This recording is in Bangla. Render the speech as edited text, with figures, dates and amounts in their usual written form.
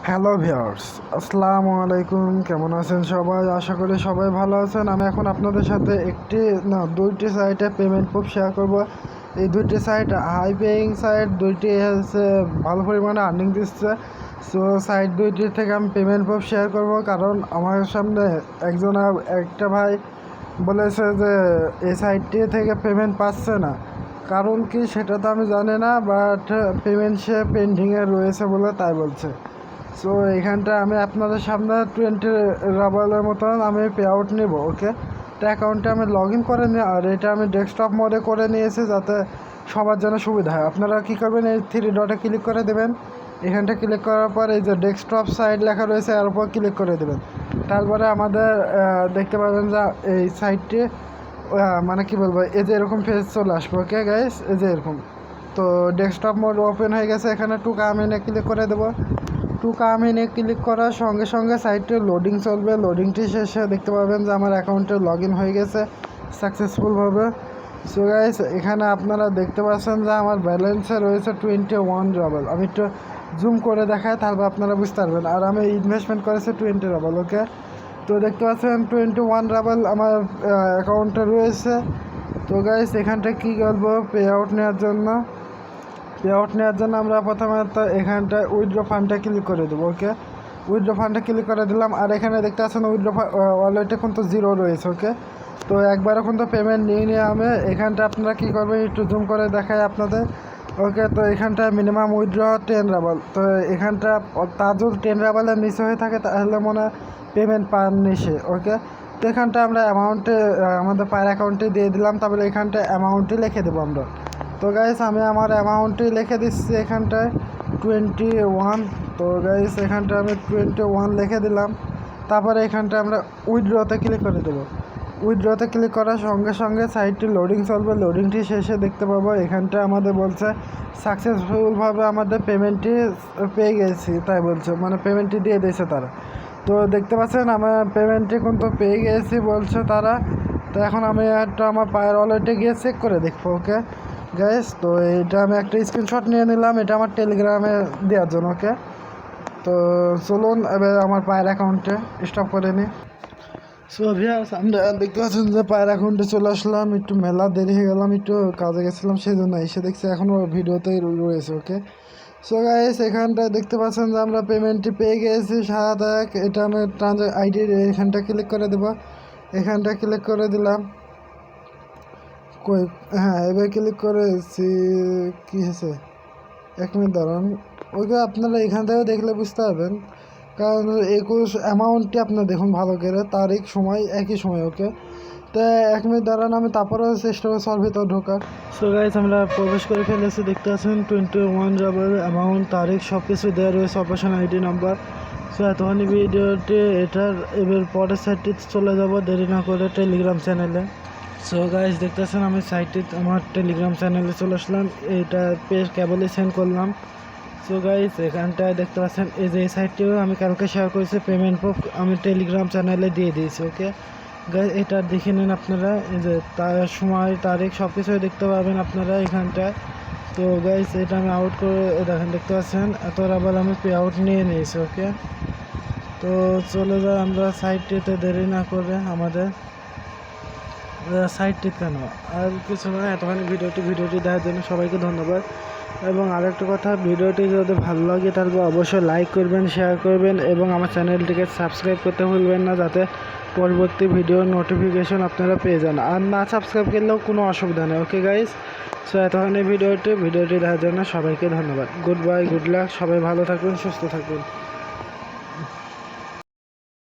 হ্যালো ভিউয়ার্স, আসসালামু আলাইকুম। কেমন আছেন সবাই? আশা করি সবাই ভালো আছেন। আমি এখন আপনাদের সাথে দুইটি সাইটে পেমেন্ট প্রুফ শেয়ার করব। এই দুইটি সাইট হাই পেইং সাইট, দুইটি হচ্ছে ভালো পরিমাণে আর্নিং দিচ্ছে। সো সাইট দুইটির থেকে আমি পেমেন্ট প্রুফ শেয়ার করব, কারণ আমার সামনে একটা ভাই বলেছে যে এই সাইটটি থেকে পেমেন্ট পাচ্ছে না। কারণ কি সেটা তো আমি জানি না, বাট পেমেন্ট সে পেন্ডিংয়ে রয়েছে বলে তাই বলছে। সো এইখানটা আমি আপনাদের সামনে 20 রাবালের মতন আমি পে আউট নেব। ওকে, তো অ্যাকাউন্টে আমি লগ ইন করে নিই, আর এটা আমি ডেস্কটপ মোডে করে নিয়েছি যাতে সবার জন্য সুবিধা হয়। আপনারা কী করবেন, এই 3 ডটে ক্লিক করে দেবেন। এখানটা ক্লিক করার পর এই যে ডেস্কটপ সাইট লেখা রয়েছে এর উপর ক্লিক করে দেবেন। তারপরে আমাদের দেখতে পাবেন যে এই সাইটটি মানে কি বলবো, এই যে এরকম পেজ চলে আসবে। ওকে গাইস, এই যে এরকম। তো ডেস্কটপ মোড ওপেন হয়ে গেছে। এখানে টু কামিনে ক্লিক করে দেবো। টু কামিনে ক্লিক করার সঙ্গে সঙ্গে সাইটটি লোডিং চলবে। লোডিংটি শেষে দেখতে পাবেন যে আমার অ্যাকাউন্টে লগ ইন হয়ে গেছে সাকসেসফুলভাবে। সো গাইস, এখানে আপনারা দেখতে পাচ্ছেন যে আমার ব্যালেন্সে রয়েছে 21 রাবল। আমি একটু জুম করে দেখাই, তারপর আপনারা বুঝতে পারবেন। আর আমি ইনভেস্টমেন্ট করেছি 20 রাবল। ওকে, তো দেখতে পাচ্ছেন 21 রাবল আমার অ্যাকাউন্টে রয়েছে। তো গাইস, এখানটা কী করবো পে আউট নেওয়ার জন্য? পে আউট নেওয়ার জন্য আমরা প্রথমে তো এখানটায় উইথড্র ফান্ডটা ক্লিক করে দেবো। ওকে, উইথড্র ফান্ডটা ক্লিক করে দিলাম। আর এখানে দেখতে পাচ্ছেন উইথড্র ওয়ালেটে কিন্তু জিরো রয়েছে। ওকে, তো একবারও কিন্তু পেমেন্ট নিয়ে আমি এখানটা আপনারা কী করবেন একটু জুম করে দেখাই আপনাদের। ওকে, তো এখানটায় মিনিমাম উইথড্র 10 রাবল। তো এখানটা তা যদি 10 রাবলের নিচে হয়ে থাকে তাহলে মনে হয় পেমেন্ট পাননি সে। ওকে, তো এখানটা আমরা অ্যামাউন্টে আমাদের পায়ের অ্যাকাউন্টে দিয়ে দিলাম। তারপরে এখানটা অ্যামাউন্টই লিখে দেবো আমরা। তো গাইস, আমি আমার অ্যামাউন্টই লিখে দিচ্ছি এখানটায় 21। তো গাইস, এখানটা আমি 21 লিখে দিলাম। তারপরে এখানটা আমরা উইথড্রতে ক্লিক করে দেবো। উইথড্রতে ক্লিক করার সঙ্গে সঙ্গে সাইটটি লোডিং চলবে। লোডিংটি শেষে দেখতে পাবো এখানটা আমাদের বলছে সাকসেসফুলভাবে আমাদের পেমেন্টটি পেয়ে গেছি, তাই বলছে, মানে পেমেন্টটি দিয়ে দিয়েছে তারা। তো দেখতে পাচ্ছেন আমার পেমেন্টটি কিন্তু পেয়ে গেছি বলছে তারা। তো এখন আমি একটা আমার পায়ের ওয়ালেটে গিয়ে চেক করে দেখবো। ওকে গাইস, তো এটা আমি একটা স্ক্রিনশট নিয়ে নিলাম, এটা আমার টেলিগ্রামে দেওয়ার জন্য। ওকে, তো চলুন এবার আমার পায়ের অ্যাকাউন্টে স্টপ করে নিই। সো ভিউয়ার্স, আমরা দেখতে পাচ্ছেন যে পায়ের অ্যাকাউন্টে চলে আসলাম। একটু মেলা দেরি হয়ে গেলাম, একটু কাজে গেছিলাম, সেই জন্য এসে দেখছি এখনও ভিডিওতেই রয়েছে। ওকে, সো গাইস, এখানটায় দেখতে পাচ্ছেন যে আমরা পেমেন্টটি পেয়ে গিয়েছি 7 এটা আমি আইডি এখানটা ক্লিক করে দেবো। এখানটা ক্লিক করে দিলাম। কই, হ্যাঁ, এবার ক্লিক করেছি। কী হয়েছে, 1 মিনিট দাঁড়ান। ওইটা আপনারা এখান থেকেও দেখলে বুঝতে পারবেন, কারণ 21 অ্যামাউন্টটি আপনার দেখুন ভালো করে, তারিখ সময় একই সময়। ওকে, তো 1 মিনিট দাঁড়ান, আমি তারপরেও চেষ্টা করছি ওর ভিতর ঢোকার। সো গাইস, আমরা প্রবেশ করে ফেলেছি। দেখতে পাচ্ছেন 21 রাবল অ্যামাউন্ট, তারিখ সব কিছু দেওয়া রয়েছে, অপারেশন আইডি নাম্বার। সো এতখানি ভিডিওটি এটার এবার পরের সাইটটি চলে যাব দেরি না করে টেলিগ্রাম চ্যানেলে। সো গাইস, দেখতেছেন আমি সাইটটি আমার টেলিগ্রাম চ্যানেলে চলে আসলাম। এটা পেজ কেবলই সেন্ড করলাম। সো গাইস, এখানটায় দেখতে পাচ্ছেন এই যে এই সাইটটিও আমি কালকে শেয়ার করেছি, পেমেন্ট প্রুফ আমি টেলিগ্রাম চ্যানেলে দিয়ে দিয়েছি। ওকে গাইস, এটা দেখে নিন আপনারা, এই যে তার সময় তারিখ সব কিছুই দেখতে পাবেন আপনারা এখানটায়। তো গাইস, এটা আমি আউট করে দেখেন, দেখতে পাচ্ছেন এত রাবার আমি পে আউট নিয়ে নিয়েছি। ওকে, তো চলে যাই আমরা সাইটটিতে দেরি না করে আমাদের সাইটটি কেন আর কিছু নয়। এতখানি ভিডিওটি দেখার জন্য সবাইকে ধন্যবাদ। এবং আরেকটা কথা, ভিডিওটি যদি ভালো লাগে তাহলে অবশ্যই লাইক করবেন, শেয়ার করবেন এবং আমার চ্যানেলটিকে সাবস্ক্রাইব করতে ভুলবেন না, যাতে পরবর্তী ভিডিওর নোটিফিকেশন আপনারা পেয়ে যান। আর না সাবস্ক্রাইব করলেও কোনো অসুবিধা নেই। ওকে গাইস, সো এতখানি ভিডিওটি দেখার জন্য সবাইকে ধন্যবাদ। গুড বাই, গুড লাক, সবাই ভালো থাকবেন, সুস্থ থাকবেন।